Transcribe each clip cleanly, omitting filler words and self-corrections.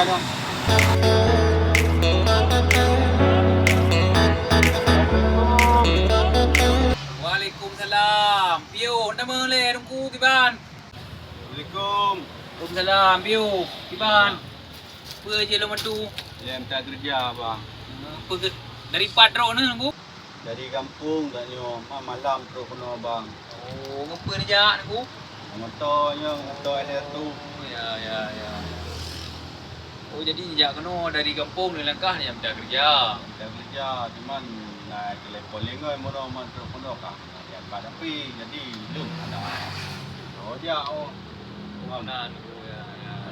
tu. Waalaikumsalam. Piu, nama le tunggu kiban. Assalamualaikum. Waalaikumsalam, piu. Kiban. Apa je lo mantu? Ya, minta kerja bang. Apa ke dari patro ni tunggu? Dari kampung tanya malam tu kena bang. Oh, ngapa ni jak tunggu? Motor ada tu. Oh, ya. Oh, jadi jak kena dari kampung ni langkah ni minta kerja. Minta kerja cuman nak telefon lengai mono man tu kena kah. Ya tapi jadi belum ada. Oh dia oh. Nah, tunggu ya.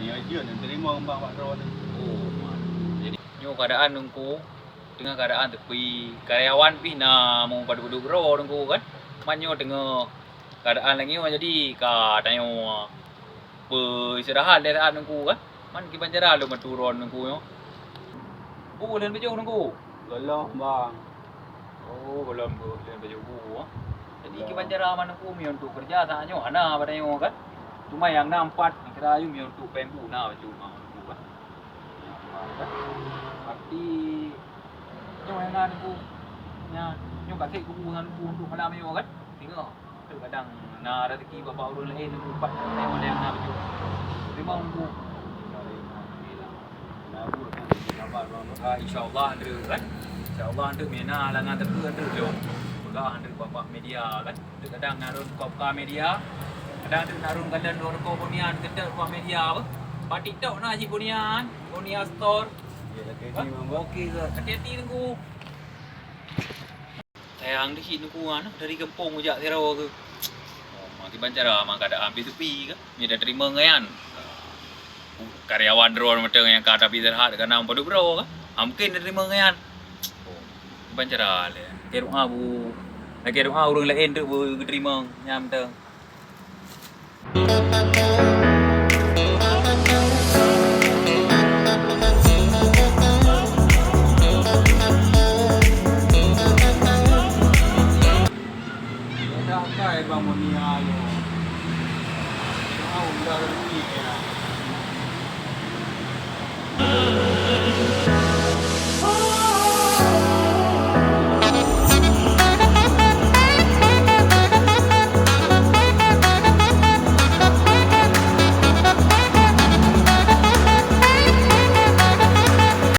Ya je nak terima bang Pak Ron. Oh, jadi nyo keadaan tunggu dengan keadaan tepi karyawan pi na mau pada duduk ro tunggu kan. Manyo tengah keadaan lagi jadi ka tanyo istirahat dari tunggu kan. Man ki banjara lu turun tunggu yo. Bu len baju tunggu. Tolong bang. Oh, belum len baju bu. Jadi ki banjara man tunggu mi untuk kerja tanyo ana pada yo kan. Cuma yang nampak kira ayu mi untuk pembu na baju mau tunggu kan. Berarti nyo yang na tunggu. Nya nyo kat ku dengan bu untuk malam yo kan. Tengok kadang na rezeki bapa urus lain tunggu pat tengok yang na baju. Terima tunggu. InsyaAllah anda kan. InsyaAllah anda mina langan terku anda jom. Pegah anda bapak media kan. Kadang narun buka media. Kadang anda narun kalian dorong bunian kita buka media apa. Pak TikTok nak haji bunian. Bunia store. Okey ke? Hati-hati tunggu. Sayang di sini tunggu kan. Dari Gempong ujak Tero ke. Makin bancara mak ada ambil tepi ke. Dia dah terima ngayan. Karyawan drone macam yang kata Peter Hart kan nampak bro kan mungkin terima ngayan bancara le kira abu kira orang lain tu terima nyam tu Dah kai bang Monia yo. Tahu dah rezeki ya.